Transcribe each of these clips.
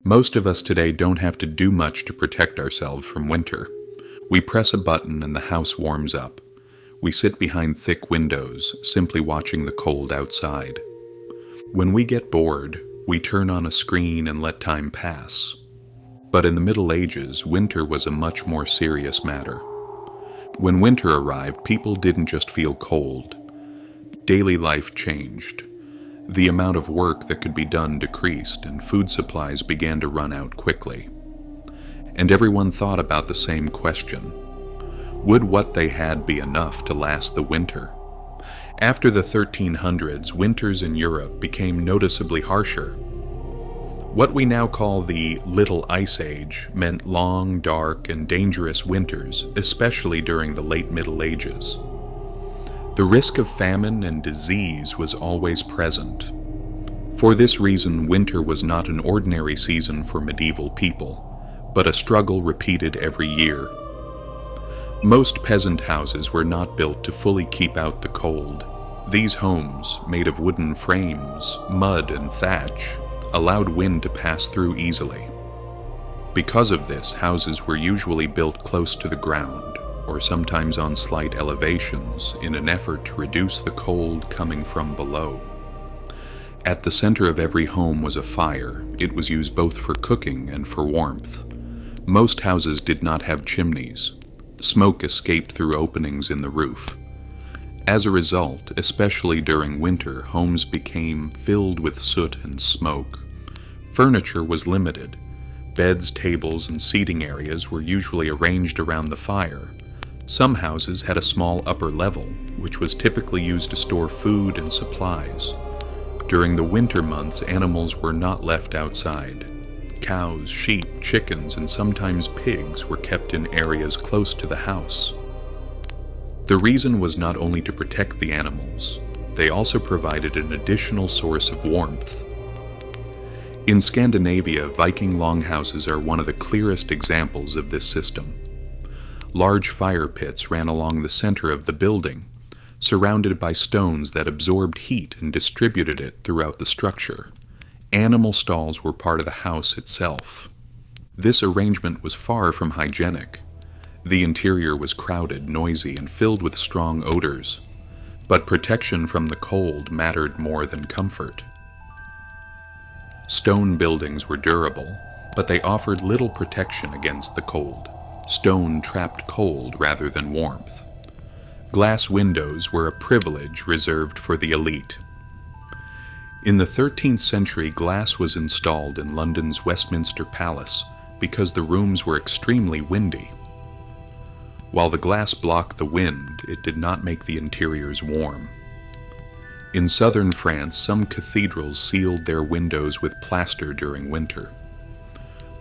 Most of us today don't have to do much to protect ourselves from winter. We press a button and the house warms up. We sit behind thick windows, simply watching the cold outside. When we get bored, we turn on a screen and let time pass. But in the Middle Ages, winter was a much more serious matter. When winter arrived, people didn't just feel cold. Daily life changed. The amount of work that could be done decreased, and food supplies began to run out quickly. And everyone thought about the same question. Would what they had be enough to last the winter? After the 1300s, winters in Europe became noticeably harsher. What we now call the Little Ice Age meant long, dark, and dangerous winters, especially during the late Middle Ages. The risk of famine and disease was always present. For this reason, winter was not an ordinary season for medieval people, but a struggle repeated every year. Most peasant houses were not built to fully keep out the cold. These homes, made of wooden frames, mud, and thatch, allowed wind to pass through easily. Because of this, houses were usually built close to the ground, or sometimes on slight elevations, in an effort to reduce the cold coming from below. At the center of every home was a fire. It was used both for cooking and for warmth. Most houses did not have chimneys. Smoke escaped through openings in the roof. As a result, especially during winter, homes became filled with soot and smoke. Furniture was limited. Beds, tables, and seating areas were usually arranged around the fire. Some houses had a small upper level, which was typically used to store food and supplies. During the winter months, animals were not left outside. Cows, sheep, chickens, and sometimes pigs were kept in areas close to the house. The reason was not only to protect the animals, they also provided an additional source of warmth. In Scandinavia, Viking longhouses are one of the clearest examples of this system. Large fire pits ran along the center of the building, surrounded by stones that absorbed heat and distributed it throughout the structure. Animal stalls were part of the house itself. This arrangement was far from hygienic. The interior was crowded, noisy, and filled with strong odors. But protection from the cold mattered more than comfort. Stone buildings were durable, but they offered little protection against the cold. Stone trapped cold rather than warmth. Glass windows were a privilege reserved for the elite. In the 13th century, glass was installed in London's Westminster Palace because the rooms were extremely windy. While the glass blocked the wind, it did not make the interiors warm. In southern France, some cathedrals sealed their windows with plaster during winter.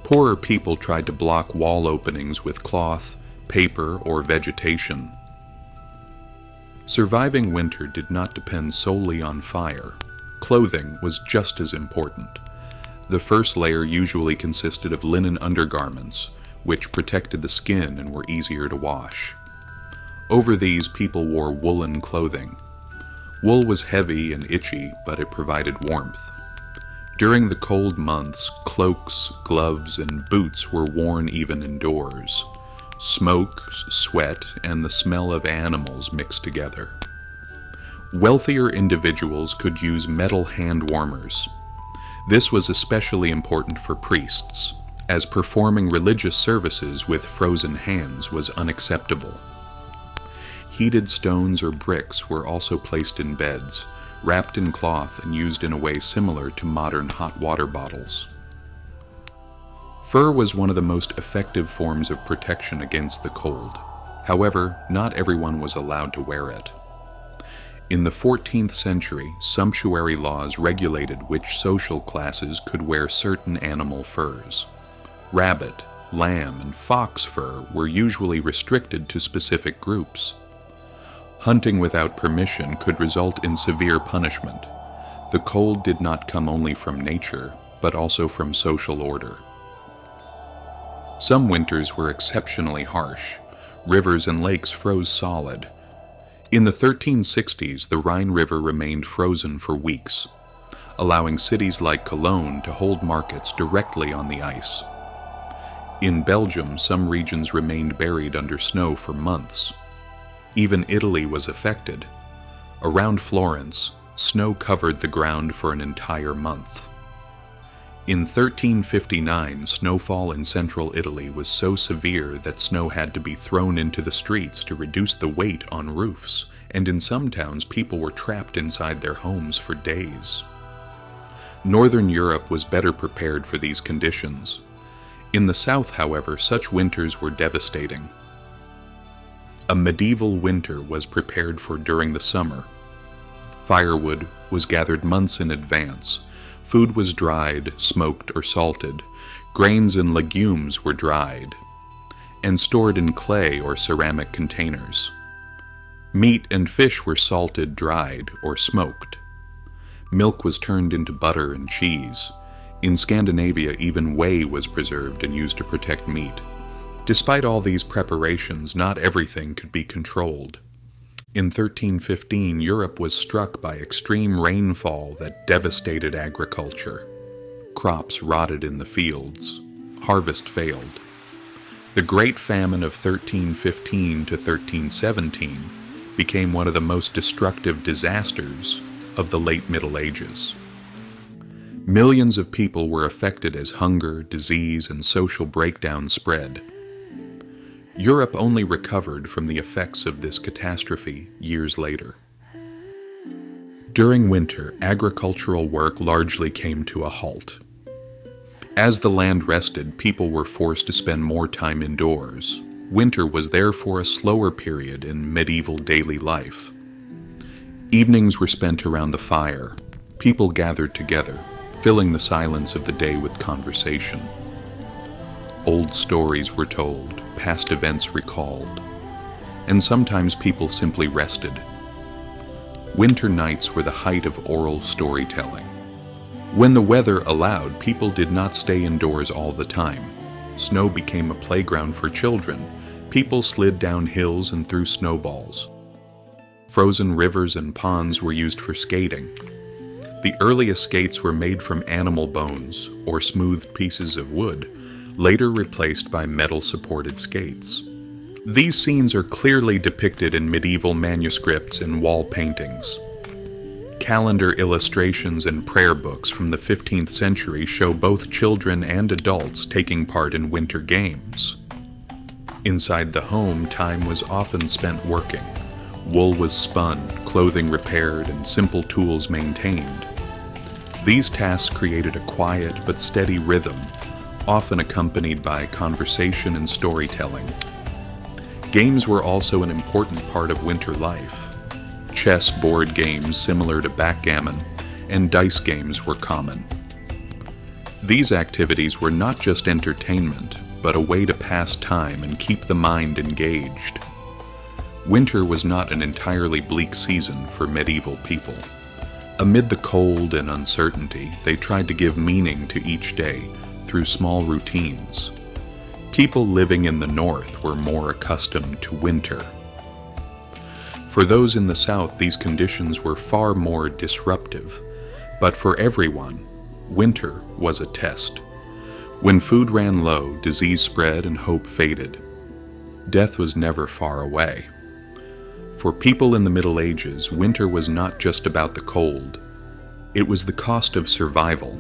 Poorer people tried to block wall openings with cloth, paper, or vegetation. Surviving winter did not depend solely on fire. Clothing was just as important. The first layer usually consisted of linen undergarments, which protected the skin and were easier to wash. Over these, people wore woolen clothing. Wool was heavy and itchy, but it provided warmth. During the cold months, cloaks, gloves, and boots were worn even indoors. Smoke, sweat, and the smell of animals mixed together. Wealthier individuals could use metal hand warmers. This was especially important for priests, as performing religious services with frozen hands was unacceptable. Heated stones or bricks were also placed in beds, wrapped in cloth and used in a way similar to modern hot water bottles. Fur was one of the most effective forms of protection against the cold. However, not everyone was allowed to wear it. In the 14th century, sumptuary laws regulated which social classes could wear certain animal furs. Rabbit, lamb, and fox fur were usually restricted to specific groups. Hunting without permission could result in severe punishment. The cold did not come only from nature, but also from social order. Some winters were exceptionally harsh. Rivers and lakes froze solid. In the 1360s, the Rhine River remained frozen for weeks. allowing cities like Cologne to hold markets directly on the ice. In Belgium, some regions remained buried under snow for months. Even Italy was affected. Around Florence, snow covered the ground for an entire month. In 1359, snowfall in central Italy was so severe that snow had to be thrown into the streets to reduce the weight on roofs, and in some towns people were trapped inside their homes for days. Northern Europe was better prepared for these conditions. In the south, however, such winters were devastating. A medieval winter was prepared for during the summer. Firewood was gathered months in advance. Food was dried, smoked, or salted. Grains and legumes were dried and stored in clay or ceramic containers. Meat and fish were salted, dried, or smoked. Milk was turned into butter and cheese. In Scandinavia, even whey was preserved and used to protect meat. Despite all these preparations, not everything could be controlled. In 1315, Europe was struck by extreme rainfall that devastated agriculture. Crops rotted in the fields. Harvest failed. The Great Famine of 1315 to 1317 became one of the most destructive disasters of the late Middle Ages. Millions of people were affected as hunger, disease, and social breakdown spread. Europe only recovered from the effects of this catastrophe years later. During winter, agricultural work largely came to a halt. As the land rested, people were forced to spend more time indoors. Winter was therefore a slower period in medieval daily life. Evenings were spent around the fire. People gathered together, filling the silence of the day with conversation. Old stories were told, past events recalled, and sometimes people simply rested. Winter nights were the height of oral storytelling. When the weather allowed, people did not stay indoors all the time. Snow became a playground for children. People slid down hills and threw snowballs. Frozen rivers and ponds were used for skating. The earliest skates were made from animal bones or smoothed pieces of wood, later replaced by metal-supported skates. These scenes are clearly depicted in medieval manuscripts and wall paintings. Calendar illustrations and prayer books from the 15th century show both children and adults taking part in winter games. Inside the home, time was often spent working. Wool was spun, clothing repaired, and simple tools maintained. These tasks created a quiet but steady rhythm, often accompanied by conversation and storytelling. Games were also an important part of winter life. Chess board games similar to backgammon and dice games were common. These activities were not just entertainment, but a way to pass time and keep the mind engaged. Winter was not an entirely bleak season for medieval people. Amid the cold and uncertainty, they tried to give meaning to each day through small routines. People living in the north were more accustomed to winter. For those in the south, these conditions were far more disruptive. But for everyone, winter was a test. When food ran low, disease spread and hope faded. Death was never far away. For people in the Middle Ages, winter was not just about the cold. It was the cost of survival.